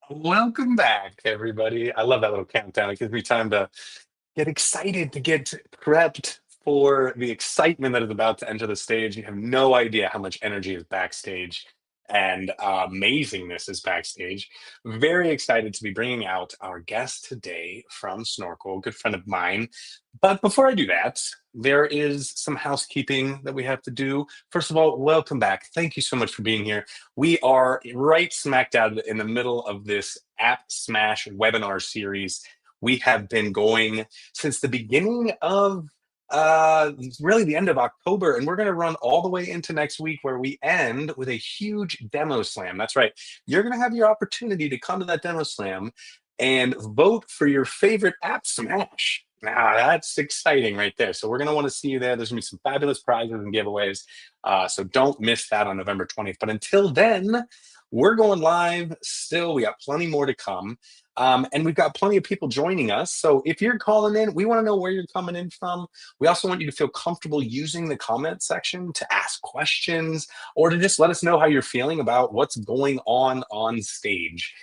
Welcome back, everybody. I love that little countdown. It gives me time to get excited, to get prepped for the excitement that is about to enter the stage. You have no idea how much energy is backstage and amazingness is backstage. Very excited to be bringing out our guest today from Snorkl, a good friend of mine. But before I do that, there is some housekeeping that we have to do. First of all, welcome back. Thank you so much for being here. We are right smack dab in the middle of this App Smash webinar series. We have been going since the beginning of really the end of October, and we're going to run all the way into next week where we end with a huge demo slam. That's right. You're going to have your opportunity to come to that demo slam and vote for your favorite app smash. Now that's exciting right there. So we're going to want to see you there. There's going to be some fabulous prizes and giveaways. So don't miss that on November 20th. But until then, we're going live still. We got plenty more to come. And we've got plenty of people joining us. So if you're calling in, we want to know where you're coming in from. We also want you to feel comfortable using the comment section to ask questions or to just let us know how you're feeling about what's going on stage.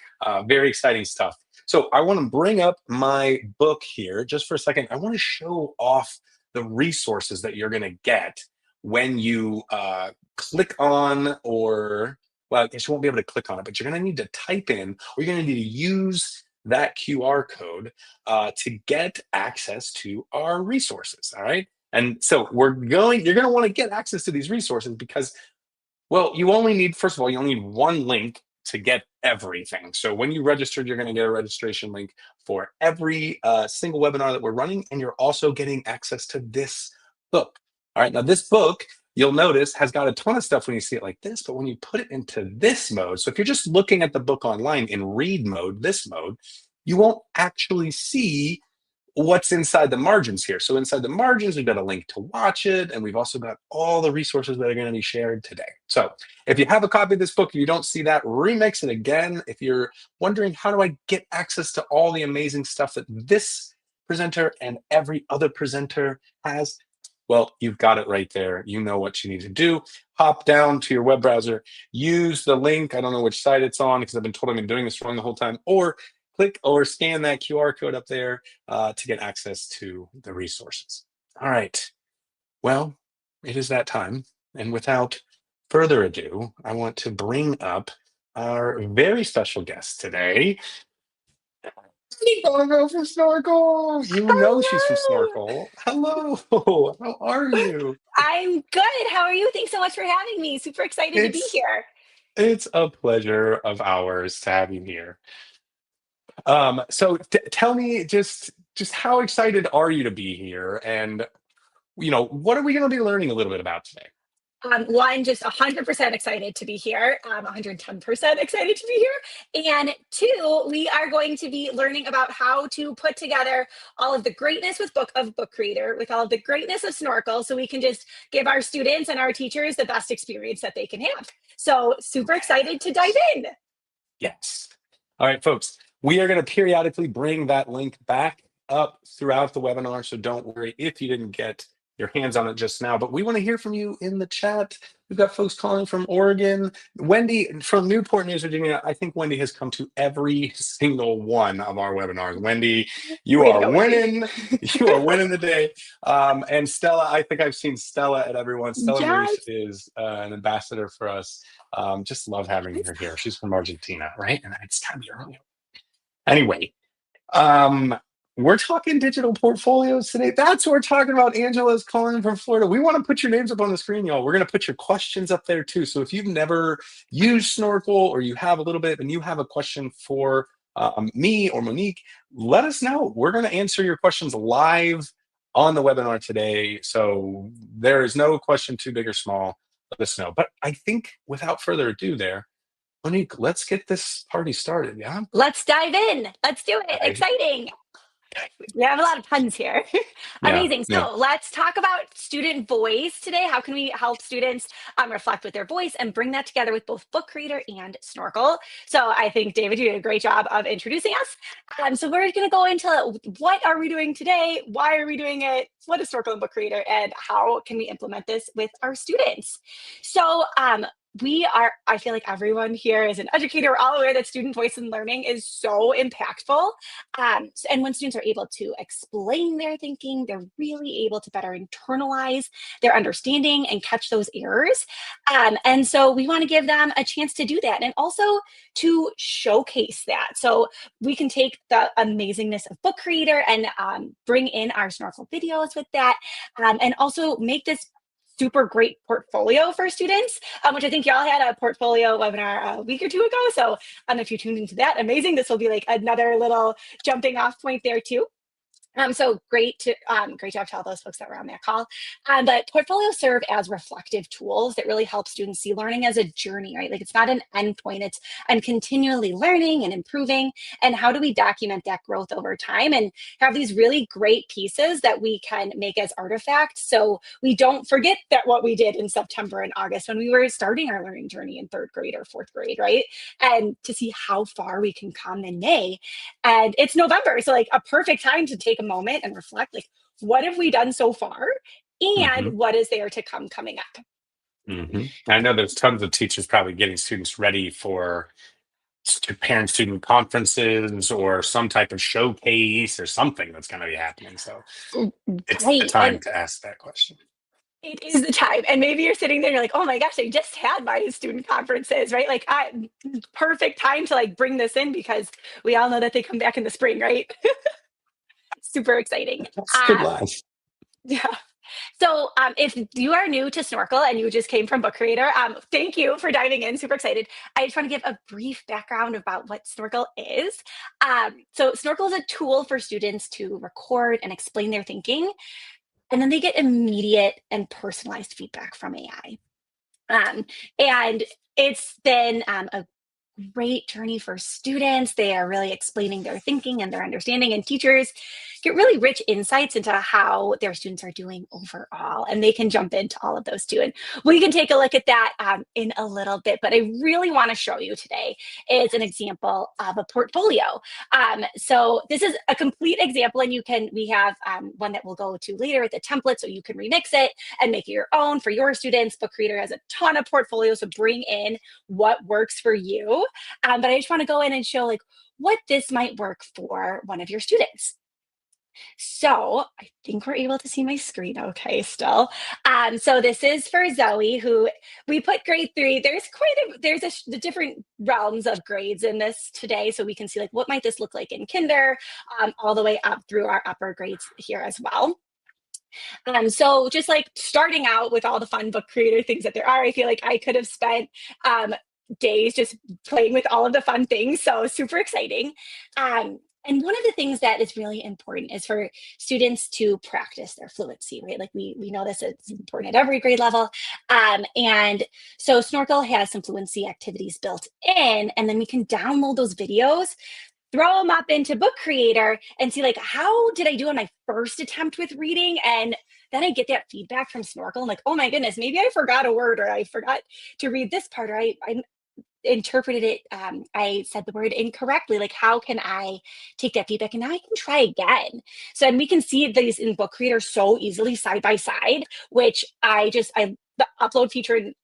Very exciting stuff. So I want to bring up my book here just for a second. I want to show off the resources that you're going to get when you click on well, I guess you won't be able to click on it, but you're going to need to type in, or you're going to need to use that QR code to get access to our resources. All right. And so you're going to want to get access to these resources because, well, you only need, first of all, you only need one link to get everything. So when you registered, you're going to get a registration link for every single webinar that we're running. And you're also getting access to this book. All right. Now, this book, you'll notice, has got a ton of stuff when you see it like this. But when you put it into this mode, so if you're just looking at the book online in read mode, this mode, you won't actually see what's inside the margins here. So inside the margins, we've got a link to watch it, and we've also got all the resources that are going to be shared today. So if you have a copy of this book, if you don't see that, remix it again. If you're wondering, how do I get access to all the amazing stuff that this presenter and every other presenter has? Well, you've got it right there. You know what you need to do. Hop down to your web browser, use the link. I don't know which site it's on because I've been told I've been doing this wrong the whole time, or click or scan that QR code up there to get access to the resources. All right. Well, it is that time. And without further ado, I want to bring up our very special guest today. Bongo from Snorkl. You know she's from Hello. Snorkl. Hello. How are you? I'm good. How are you? Thanks so much for having me. Super excited to be It's here. it's a pleasure of ours to have you here. So tell me just how excited are you to be here, and what are we going to be learning a little bit about today? Well, I'm just 100% excited to be here. 110% excited to be here. And two, we are going to be learning about how to put together all of the greatness with Book Creator, with all of the greatness of Snorkl, so we can just give our students and our teachers the best experience that they can have. So super excited to dive in. Yes. All right, folks. We are going to periodically bring that link back up throughout the webinar, so don't worry if you didn't get your hands on it just now. But we want to hear from you in the chat. We've got folks calling from Oregon. Wendy from Newport News, Virginia. I think Wendy has come to every single one of our webinars. Wendy, you Way to are go, Wendy. winning. You are winning the day. And Stella, I think I've seen Stella at everyone. Stella Maurice Yes. is an ambassador for us. Just love having her here. She's from Argentina, right? And it's gotta be early. Anyway, um, we're talking digital portfolios today. That's what we're talking about. Angela's calling from Florida. We want to put your names up on the screen, y'all. We're going to put your questions up there too. So if you've never used Snorkl or you have a little bit and you have a question for me or Monique, let us know. We're going to answer your questions live on the webinar today. So there is no question too big or small. Let us know. But I think without further ado there, Monique, let's get this party started, yeah? Let's dive in. Let's do it. Okay. Exciting. We have a lot of puns here. Yeah, Amazing. yeah. So let's talk about student voice today. How can we help students reflect with their voice and bring that together with both Book Creator and Snorkl? So I think, David, you did a great job of introducing us. So we're going to go into what are we doing today? Why are we doing it? What is Snorkl and Book Creator? And how can we implement this with our students? So I feel like everyone here is an educator. We're all aware that student voice and learning is so impactful. And when students are able to explain their thinking, they're really able to better internalize their understanding and catch those errors. And so we want to give them a chance to do that and also to showcase that. So we can take the amazingness of Book Creator and bring in our Snorkl videos with that, and also make this super great portfolio for students, which I think y'all had a portfolio webinar a week or two ago. So if you tuned into that, amazing. This will be like another little jumping off point there too. So great job to all those folks that were on that call. But portfolios serve as reflective tools that really help students see learning as a journey, right? Like it's not an endpoint, it's I'm continually learning and improving. And how do we document that growth over time and have these really great pieces that we can make as artifacts so we don't forget that what we did in September and August when we were starting our learning journey in third grade or fourth grade, right? And to see how far we can come in May. And it's November, so like a perfect time to take a moment and reflect, like, what have we done so far and Hmm. what is there to come coming up. I know there's tons of teachers probably getting students ready for parent student conferences or some type of showcase or something that's going to be happening. So it's the Right. time And to ask that question. it is the time. And maybe you're sitting there and you're like, oh my gosh, I just had my student conferences, right? Like perfect time to like bring this in because we all know that they come back in the spring, right? Super exciting. That's a good line. Yeah. So, if you are new to Snorkl and you just came from Book Creator, thank you for diving in. Super excited. I just want to give a brief background about what Snorkl is. So, Snorkl is a tool for students to record and explain their thinking, and then they get immediate and personalized feedback from AI. And it's been a great journey for students. They are really explaining their thinking and their understanding, and teachers get really rich insights into how their students are doing overall. And they can jump into all of those too. And we can take a look at that in a little bit. But I really want to show you today is an example of a portfolio. So this is a complete example, and we have one that we'll go to later with the template, so you can remix it and make it your own for your students. Book Creator has a ton of portfolios, so bring in what works for you. But I just want to go in and show like what this might work for one of your students. So I think we're able to see my screen okay still. So this is for Zoe, who we put grade 3. The different realms of grades in this today. So we can see like what might this look like in kinder, all the way up through our upper grades here as well. So just like starting out with all the fun Book Creator things that there are, I feel like I could have spent days just playing with all of the fun things. So super exciting. And one of the things that is really important is for students to practice their fluency, right? Like we know this is important at every grade level. And so Snorkl has some fluency activities built in, and then we can download those videos, throw them up into Book Creator and see like, how did I do on my first attempt with reading? And then I get that feedback from Snorkl. I'm like, oh my goodness, maybe I forgot a word, or I forgot to read this part, or I interpreted it, I said the word incorrectly. Like, how can I take that feedback and now I can try again? So, and we can see these in Book Creator so easily side by side, which the upload feature in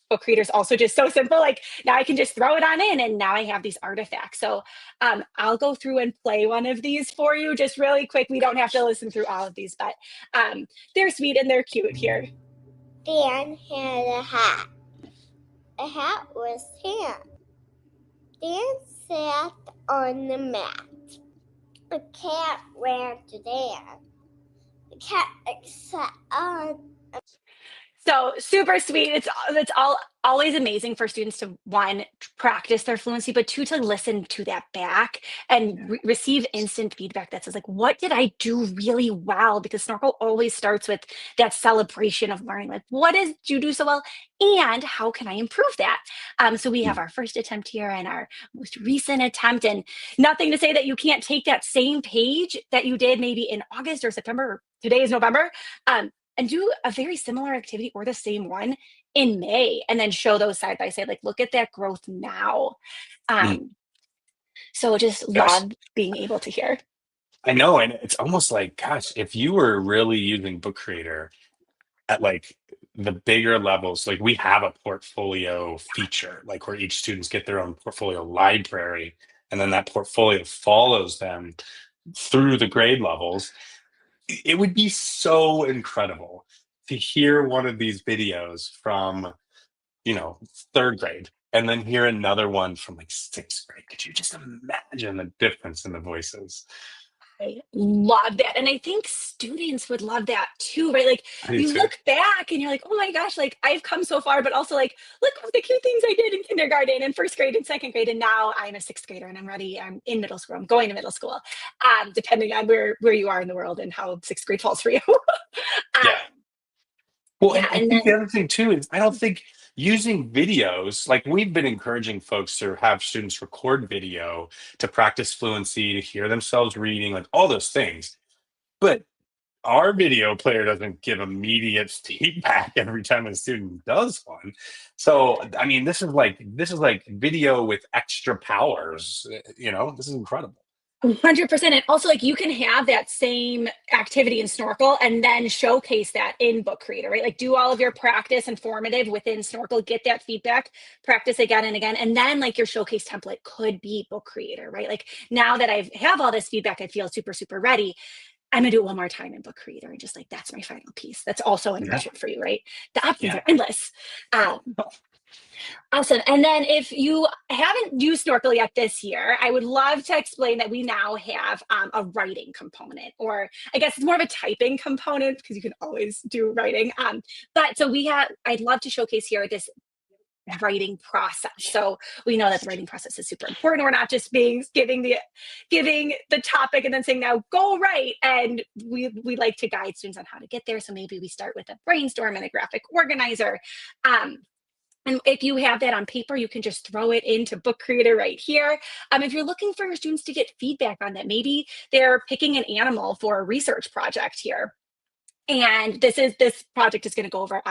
Book Creator is also just so simple. Like now I can just throw it on in and now I have these artifacts. So I'll go through and play one of these for you just really quick. We don't have to listen through all of these, but they're sweet and they're cute here. Dan had a hat. The hat was tan. Dan sat on the mat. The cat ran to Dan. The cat sat on. So super sweet. It's all always amazing for students to one practice their fluency, but two to listen to that back and receive instant feedback that says like, what did I do really well? Because Snorkl always starts with that celebration of learning. Like, what did you do so well, and how can I improve that? So we have our first attempt here and our most recent attempt, and nothing to say that you can't take that same page that you did maybe in August or September. Or today is November. And do a very similar activity or the same one in May, and then show those side by side. Like, look at that growth now. So just Gosh, love being able to hear. I know. And it's almost like, gosh, if you were really using Book Creator at like the bigger levels, like we have a portfolio feature, like where each students get their own portfolio library, and then that portfolio follows them through the grade levels. It would be so incredible to hear one of these videos from, you know, third grade and then hear another one from like sixth grade. Could you just imagine the difference in the voices? I love that. And I think students would love that too, right? Like I do you too. look back and you're like, oh my gosh, like I've come so far, but also like, look at the cute things I did in kindergarten and first grade and second grade. And now I'm a sixth grader and I'm ready. I'm in middle school. I'm going to middle school, depending on where you are in the world and how sixth grade falls for you. Yeah. um, Well, and yeah. I And think the then other thing too is I don't think using videos, like we've been encouraging folks to have students record video to practice fluency, to hear themselves reading, like all those things. But our video player doesn't give immediate feedback every time a student does one. So, I mean, this is like video with extra powers. You know, this is incredible. 100%. And also, like, you can have that same activity in Snorkel and then showcase that in Book Creator, right? Like, do all of your practice and formative within Snorkel, get that feedback, practice again and again. And then, like, your showcase template could be Book Creator, right? Like, now that I have all this feedback, I feel super, super ready. I'm gonna do it one more time in Book Creator and just like that's my final piece. That's also Yeah, enrichment for you, right? The options yeah. are endless. Um, Awesome. And then if you haven't used Snorkel yet this year, I would love to explain that we now have a writing component, or I guess it's more of a typing component because you can always do writing. But so I'd love to showcase here this writing process. So we know that the writing process is super important. We're not just giving the topic and then saying now go write. And we like to guide students on how to get there. So maybe we start with a brainstorm and a graphic organizer. Um, and if you have that on paper, you can just throw it into Book Creator right here. If you're looking for your students to get feedback on that, maybe they're picking an animal for a research project here. And this project is going to go over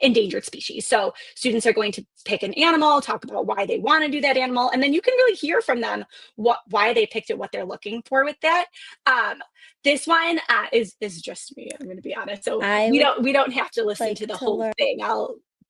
endangered species. So students are going to pick an animal, talk about why they want to do that animal, and then you can really hear from them why they picked it, what they're looking for with that. This one is just me. I'm going to be honest. So I we would don't have to listen like to the to whole learn. thing.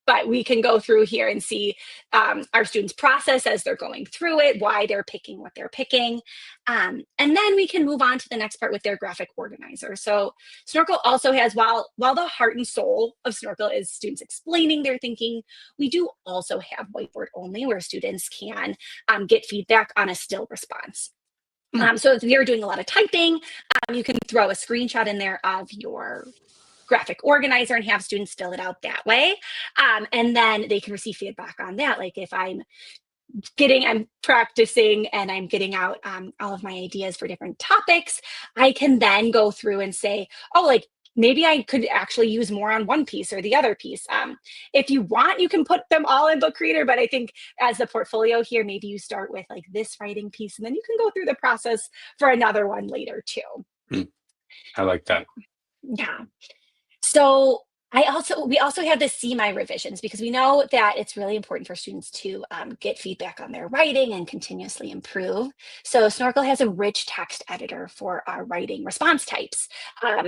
But we can go through here and see our students' process as they're going through it, why they're picking what they're picking. And then we can move on to the next part with their graphic organizer. So Snorkel also has, while the heart and soul of Snorkel is students explaining their thinking, we do also have whiteboard only where students can get feedback on a still response. So if you're doing a lot of typing, you can throw a screenshot in there of your graphic organizer and have students fill it out that way. And then they can receive feedback on that. Like if I'm practicing and I'm getting out all of my ideas for different topics, I can then go through and say, oh, like maybe I could actually use more on one piece or the other piece. If you want, you can put them all in Book Creator, but I think as the portfolio here, maybe you start with like this writing piece and then you can go through the process for another one later too. Hmm, I like that. Yeah. So we also have the See My revisions because we know that it's really important for students to get feedback on their writing and continuously improve. So Snorkel has a rich text editor for our writing response types.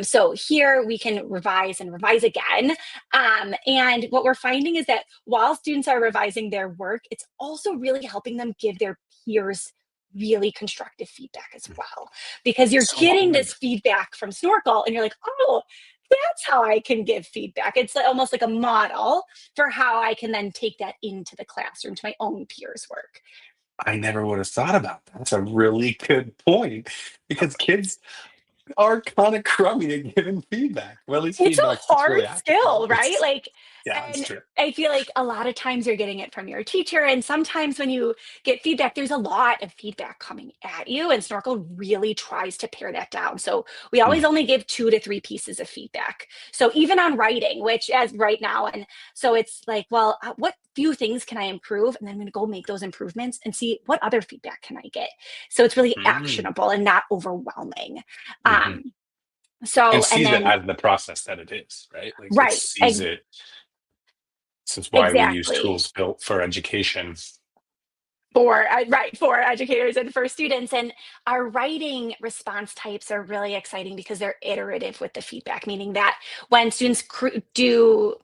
So here we can revise and revise again. And what we're finding is that while students are revising their work, it's also really helping them give their peers really constructive feedback as well, because you're So getting hard. this feedback from Snorkel and you're like, oh, that's how I can give feedback. It's almost like a model for how I can then take that into the classroom to my own peers' work. I never would have thought about that. That's a really good point because kids are kind of crummy at giving feedback. Well, at least It's a feedback that's hard really accurate. skill, right? It's Like, yeah, it's and true. I feel like a lot of times you're getting it from your teacher. And sometimes when you get feedback, there's a lot of feedback coming at you. And Snorkel really tries to pare that down. So we Hmm. always only give 2 to 3 pieces of feedback. So even on writing, which as right now, and so it's like, well, what few things can I improve? And then I'm going to go make those improvements and see what other feedback can I get. So it's really Mm. actionable and not overwhelming. Hmm. Um, And and sees it then, as the process that it is, right? Like it right. sees it. This is why we use Exactly. tools built for education. For educators and for students. And our writing response types are really exciting because they're iterative with the feedback, meaning that when students do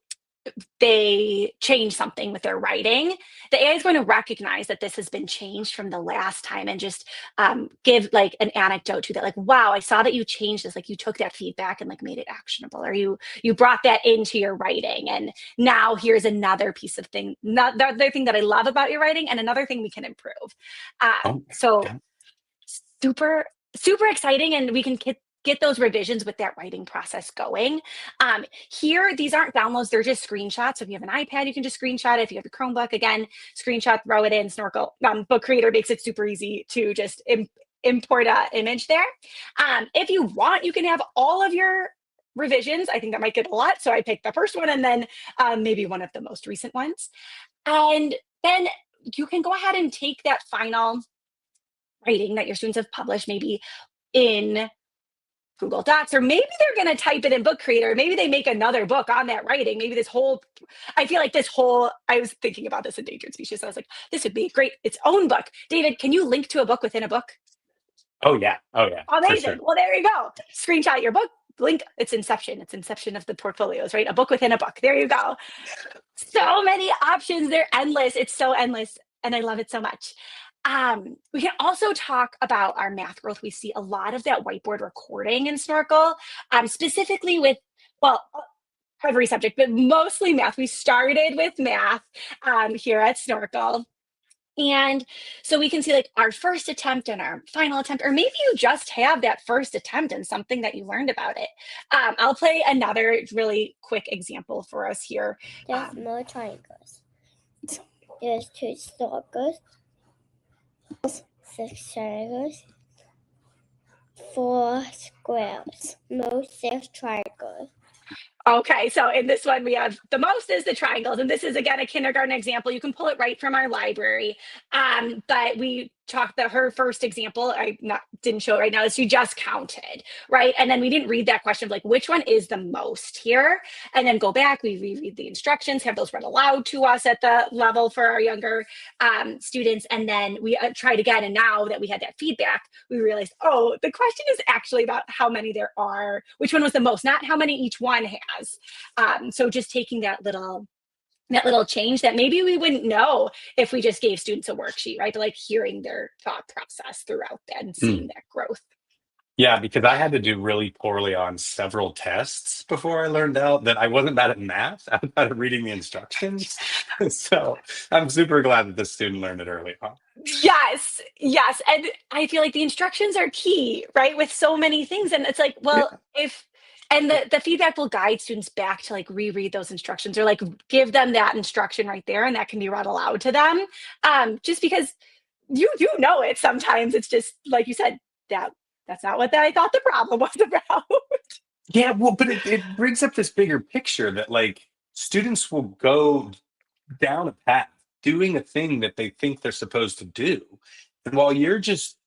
they change something with their writing, the AI is going to recognize that this has been changed from the last time and just give like an anecdote to that, like, wow, I saw that you changed this, like you took that feedback and like made it actionable, or you brought that into your writing, and now here's another piece of thing, another thing that I love about your writing, and another thing we can improve. Oh, So yeah. super exciting, and we can get those revisions with that writing process going. Here, these aren't downloads, they're just screenshots. So if you have an iPad, you can just screenshot it. If you have a Chromebook, again, screenshot, throw it in. Snorkl Book Creator makes it super easy to just import an image there. If you want, you can have all of your revisions. I think that might get a lot. So I picked the first one and then maybe one of the most recent ones. And then you can go ahead and take that final writing that your students have published, maybe in Google Docs, or maybe they're going to type it in Book Creator. Maybe they make another book on that writing. Maybe I feel like I was thinking about this endangered species. So I was like, this would be great, its own book. David, can you link to a book within a book? Oh yeah. Oh yeah. For Amazing. sure. Well, there you go. Screenshot your book, link. It's Inception. It's Inception of the portfolios, right? A book within a book. There you go. So many options. They're endless. It's so endless. And I love it so much. We can also talk about our math growth. We see a lot of that whiteboard recording in Snorkl, specifically with, well, every subject, but mostly math. We started with math here at Snorkl. And so we can see like our first attempt and our final attempt, or maybe you just have that first attempt and something that you learned about it. I'll play another really quick example for us here. There's no triangles. There's 2 circles, 6 triangles, 4 squares, no 6 triangles. Okay, so in this one, we have the most is the triangles. And this is, again, a kindergarten example. You can pull it right from our library. But we talked that her first example, didn't show it right now, is she just counted, right? And then we didn't read that question of like, which one is the most here? And then go back, we reread the instructions, have those read aloud to us at the level for our younger students. And then we tried again. And now that we had that feedback, we realized, oh, the question is actually about how many there are, which one was the most, not how many each one has. So just taking that little change that maybe we wouldn't know if we just gave students a worksheet, right? But like hearing their thought process throughout that and seeing that growth. Yeah, because I had to do really poorly on several tests before I learned out that I wasn't bad at math. I was bad at reading the instructions. So I'm super glad that this student learned it early on. Yes. And I feel like the instructions are key, right? With so many things. And it's like, well, Yeah. and the feedback will guide students back to like reread those instructions, or like give them that instruction right there, and that can be read aloud to them. Just because you do know it sometimes. It's just like you said, that's not what I thought the problem was about. Yeah, well, but it brings up this bigger picture that like students will go down a path doing a thing that they think they're supposed to do. And while you're just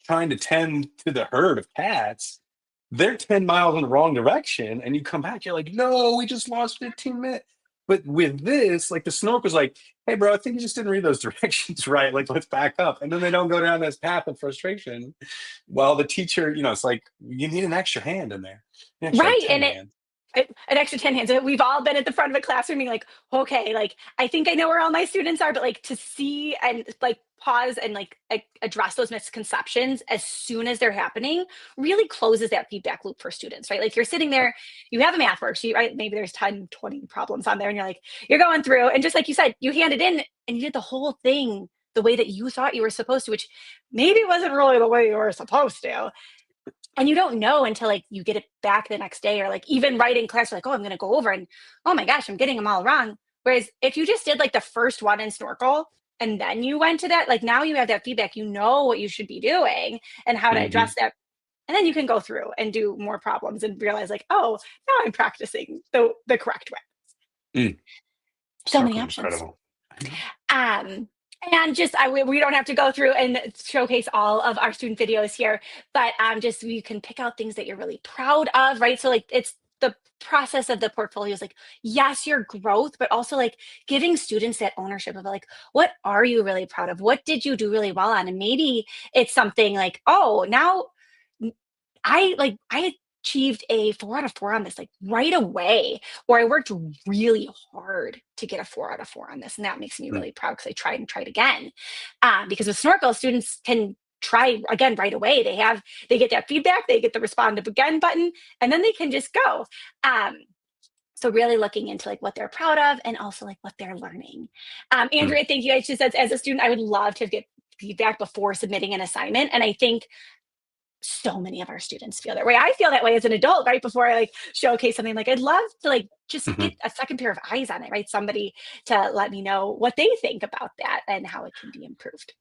trying to tend to the herd of cats, they're 10 miles in the wrong direction. And you come back, you're like, no, we just lost 15 minutes. But with this, like the Snork was like, hey, bro, I think you just didn't read those directions right. Like, let's back up. And then they don't go down this path of frustration. While the teacher, it's like, you need an extra hand in there. You actually have Right. 10 hands. An extra 10 hands. We've all been at the front of a classroom being like, okay, like I think I know where all my students are, but like to see and like pause and like address those misconceptions as soon as they're happening really closes that feedback loop for students, right? Like you're sitting there, you have a math worksheet, right? Maybe there's 10, 20 problems on there, and you're going through, and just like you said, you hand it in and you did the whole thing the way that you thought you were supposed to, which maybe wasn't really the way you were supposed to. And you don't know until like you get it back the next day, or like even right in class, you're like, oh, I'm going to go over and oh my gosh, I'm getting them all wrong. Whereas if you just did like the first one in Snorkl and then you went to that, like now you have that feedback, you know what you should be doing and how to Mhm. address that. And then you can go through and do more problems and realize like, oh, now I'm practicing the correct way. Mm. So many Snorkel's options. incredible. I know. Um, and just we don't have to go through and showcase all of our student videos here, but just you can pick out things that you're really proud of, right? So like it's the process of the portfolio is like, yes, your growth, but also like giving students that ownership of like, what are you really proud of? What did you do really well on? And maybe it's something like, oh, now I achieved a 4 out of 4 on this like right away, or I worked really hard to get a 4 out of 4 on this. And that makes me Mm. really proud because I tried and tried again. Because with Snorkl, students can try again right away. They get that feedback, they get the respond again button, and then they can just go. So really looking into like what they're proud of and also like what they're learning. Mm. Andrea, thank you. She says, as a student, I would love to get feedback before submitting an assignment. And I think so many of our students feel that way. I feel that way as an adult, right? Before I like showcase something, like I'd love to like just Mhm. get a second pair of eyes on it, right? Somebody to let me know what they think about that and how it can be improved.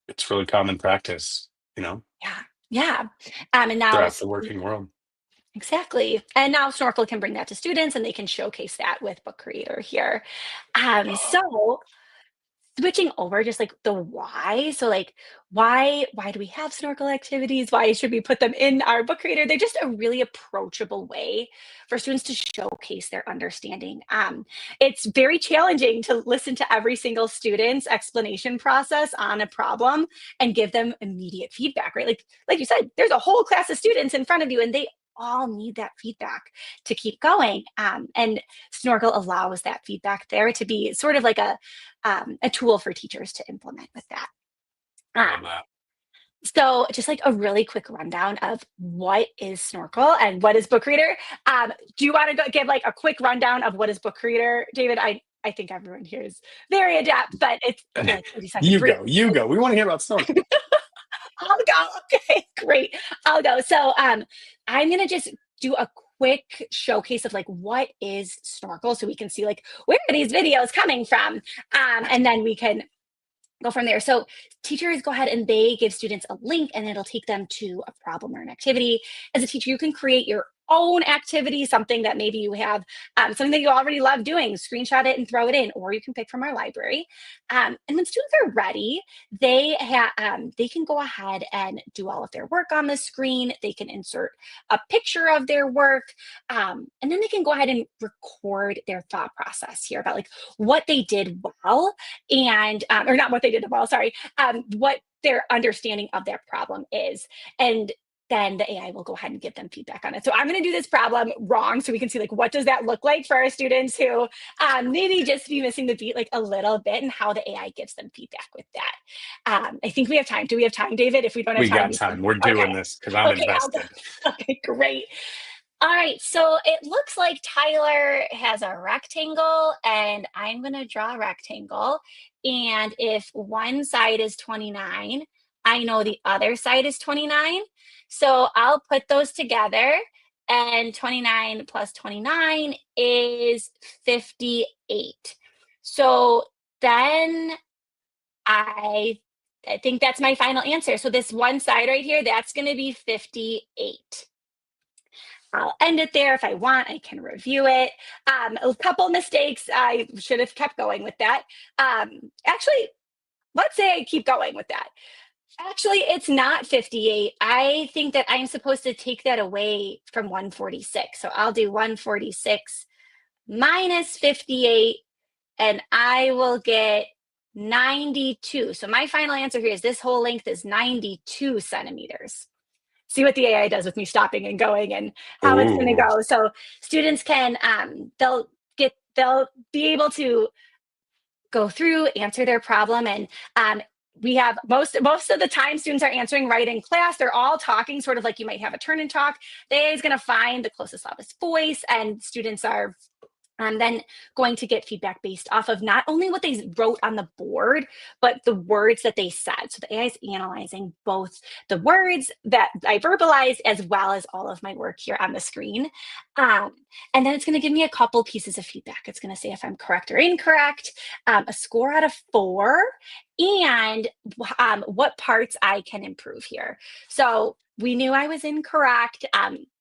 It's really common practice, Yeah. Yeah. And now throughout the working world. exactly. And now Snorkel can bring that to students and they can showcase that with Book Creator here. So switching over just like the why. So like why do we have Snorkel activities? Why should we put them in our Book Creator? They're just a really approachable way for students to showcase their understanding. It's very challenging to listen to every single student's explanation process on a problem and give them immediate feedback, right? Like you said, there's a whole class of students in front of you and they all need that feedback to keep going. And Snorkel allows that feedback there to be sort of like a tool for teachers to implement with that. I love Um, that. so just like a really quick rundown of what is Snorkel and what is Book Reader. Do you want to give like a quick rundown of what is Book Reader, David? I think everyone here is very adept, but it's like 30 seconds. You go. We want to hear about Snorkel. I'll go. Okay, great. I'll go. So I'm gonna just do a quick showcase of like what is Snorkel so we can see like where are these videos coming from. And then we can go from there. So teachers go ahead and they give students a link and it'll take them to a problem or an activity. As a teacher, you can create your own activity, something that maybe you have, something that you already love doing, screenshot it and throw it in, or you can pick from our library. And when students are ready, they can go ahead and do all of their work on the screen. They can insert a picture of their work, and then they can go ahead and record their thought process here about like what they did well and or not what they did well, sorry, what their understanding of their problem is. And then the AI will go ahead and give them feedback on it. So I'm going to do this problem wrong so we can see like what does that look like for our students who maybe just be missing the beat like a little bit and how the AI gives them feedback with that. I think we have time. Do we have time, David? If we don't have We time, got time. We're okay. doing this because I'm Okay, I'll go. invested. Okay, great. All right, so it looks like Tyler has a rectangle and I'm gonna draw a rectangle. And if one side is 29, I know the other side is 29. So I'll put those together and 29 plus 29 is 58. So then I think that's my final answer. So this one side right here, that's gonna be 58. I'll end it there. If I want, I can review it. A couple mistakes. I should have kept going with that. Actually, let's say I keep going with that. Actually, it's not 58. I think that I'm supposed to take that away from 146. So I'll do 146 minus 58, and I will get 92. So my final answer here is this whole length is 92 centimeters. See what the AI does with me stopping and going and how it's going to Ooh. go. So students can they'll be able to go through, answer their problem, and we have most of the time students are answering right in class. They're all talking sort of like you might have a turn and talk. The AI is going to find the closest loudest voice, and students are then going to get feedback based off of not only what they wrote on the board, but the words that they said. So the AI is analyzing both the words that I verbalized as well as all of my work here on the screen. And then it's going to give me a couple pieces of feedback. It's going to say if I'm correct or incorrect, a score out of 4, and what parts I can improve here. So we knew I was incorrect.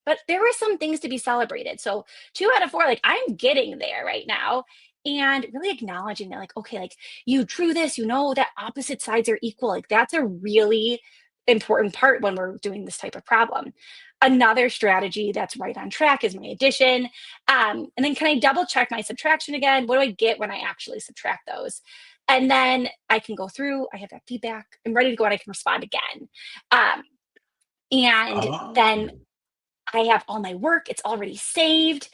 But there were some things to be celebrated. So 2 out of 4, like I'm getting there right now. And really acknowledging that, like, okay, like you drew this, you know that opposite sides are equal. Like that's a really important part when we're doing this type of problem. Another strategy that's right on track is my addition. And then can I double check my subtraction again? What do I get when I actually subtract those? And then I can go through, I have that feedback, I'm ready to go and I can respond again. And Oh. then I have all my work, it's already saved.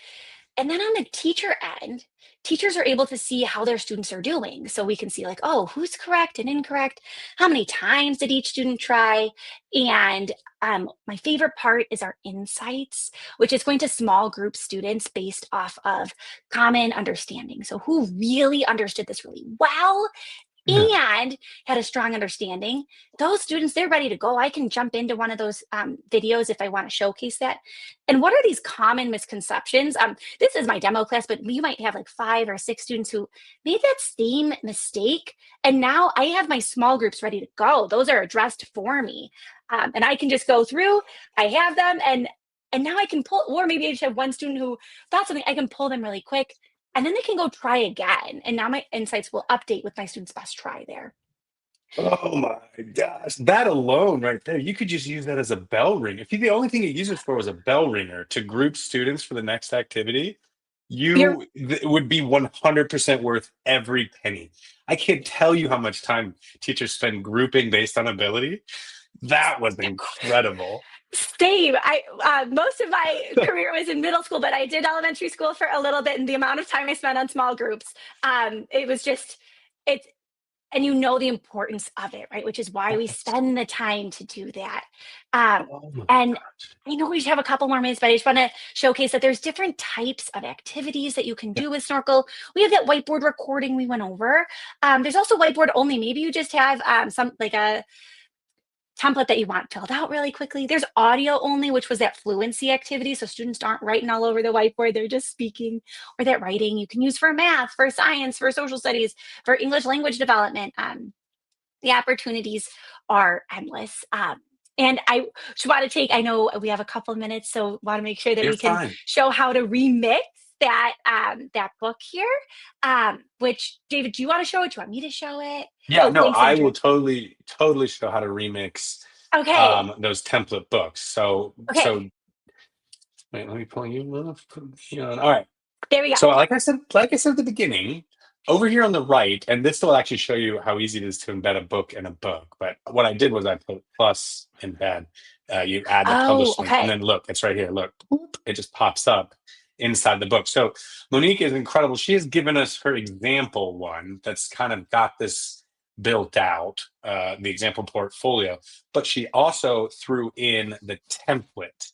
And then on the teacher end, teachers are able to see how their students are doing. So we can see, like, oh, who's correct and incorrect? How many times did each student try? And my favorite part is our insights, which is going to small group students based off of common understanding. So who really understood this really well Yeah. and had a strong understanding. Those students, they're ready to go. I can jump into one of those videos if I want to showcase that. And what are these common misconceptions? This is my demo class, but you might have like 5 or 6 students who made that same mistake. And now I have my small groups ready to go. Those are addressed for me. And I can just go through, I have them, and now I can pull, or maybe I just have one student who thought something, I can pull them really quick, and then they can go try again. And now my insights will update with my students' best try there. Oh my gosh, that alone right there, you could just use that as a bell ringer. If you, the only thing you use it for was a bell ringer to group students for the next activity, You're it would be 100% worth every penny. I can't tell you how much time teachers spend grouping based on ability. That was incredible. same. I most of my career was in middle school, but I did elementary school for a little bit, and the amount of time I spent on small groups, it was just it's and you know the importance of it, right? Which is why we Yes. spend the time to do that. Um, Oh my and gosh. I know we have a couple more minutes, but I just want to showcase that there's different types of activities that you can Yeah. do with Snorkel. We have that whiteboard recording we went over. There's also whiteboard only. Maybe you just have some like a template that you want filled out really quickly. There's audio only, which was that fluency activity. So students aren't writing all over the whiteboard, they're just speaking, or that writing you can use for math, for science, for social studies, for English language development. The opportunities are endless. And I just want to take, I know we have a couple of minutes, so want to make sure that You're we can fine. show how to remix that book here. Which David, do you want to show it? Do you want me to show it? Yeah, Oh, no, thanks, I Andrew. will totally show how to remix Okay. those template books. So Okay. wait, let me pull you up. All right. There we go. So like I said at the beginning, over here on the right, and this will actually show you how easy it is to embed a book in a book. But what I did was I put plus embed. You add the Oh, publish link, and okay. then look, it's right here. Look, boop, it just pops up inside the book. So Monique is incredible. She has given us her example one that's kind of got this built out, the example portfolio, but she also threw in the template,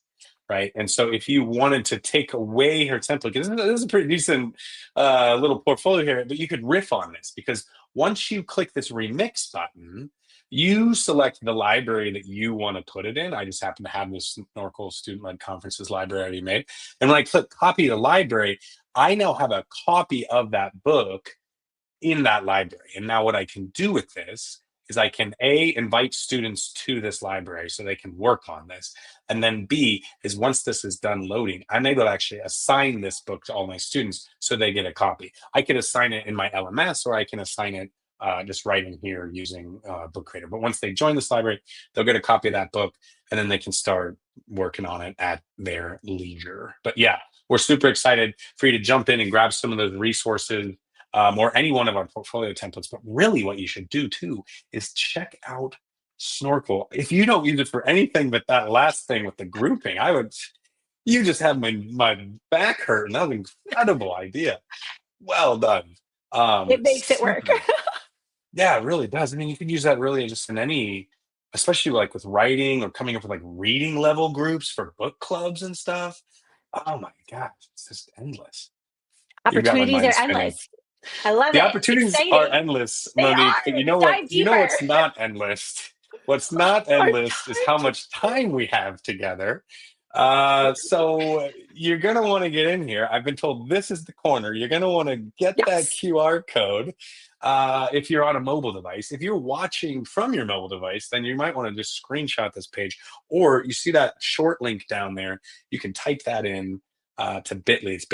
right? And so if you wanted to take away her template, because this is a pretty decent little portfolio here, but you could riff on this because once you click this remix button, you select the library that you want to put it in. I just happen to have this Snorkel student-led conferences library already made. And when I click copy the library, I now have a copy of that book in that library. And now what I can do with this is I can invite students to this library so they can work on this. And then B is once this is done loading, I'm able to actually assign this book to all my students so they get a copy. I could assign it in my LMS or I can assign it just right in here using Book Creator. But once they join this library, they'll get a copy of that book and then they can start working on it at their leisure. But yeah, we're super excited for you to jump in and grab some of those resources, or any one of our portfolio templates. But really, what you should do too is check out Snorkel. If you don't use it for anything but that last thing with the grouping, you just have my back hurt. And that was an incredible idea. Well done. It makes it work. Super. Yeah, it really does. I mean, you could use that really just in any, especially like with writing or coming up with like reading level groups for book clubs and stuff. Oh my gosh, it's just endless. You got my Opportunities mind are spinning. endless. I love The it. opportunities are Exciting. endless, They Monique, but are. you know what? Dive You know deeper. what's not endless? What's not Our endless is how time. much time we have together. So you're gonna want to get in here. I've been told this is the corner. You're gonna want to get that Yes. QR code if you're on a mobile device. If you're watching from your mobile device, then you might want to just screenshot this page, or you see that short link down there. You can type that in to Bitly. It's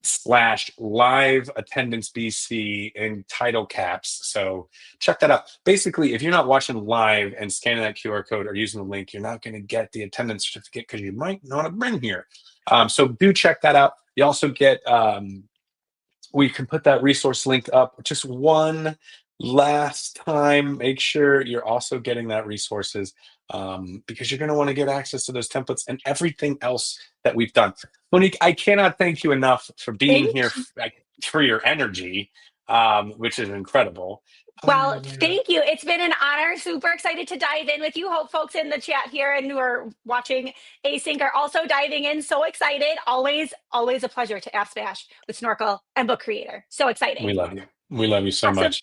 Bitly/live attendance BC in title caps. So check that out. Basically, if you're not watching live and scanning that QR code or using the link, you're not going to get the attendance certificate because you might not have been here. So do check that out. You also get, we can put that resource link up. Just one last time, make sure you're also getting that resources, because you're going to want to get access to those templates and everything else that we've done. Monique, I cannot thank you enough for being Thank here, you. for your energy, which is incredible. Well, thank you. It's been an honor. Super excited to dive in with you. Hope folks in the chat here and who are watching async are also diving in. So excited. Always, always a pleasure to AppSmash with Snorkl and Book Creator. So exciting. We love you. We love you so Awesome. much.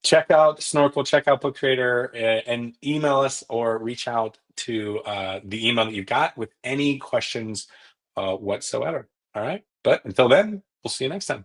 Check out Snorkl, check out Book Creator, and email us or reach out to the email that you got with any questions whatsoever. All right. But until then, we'll see you next time.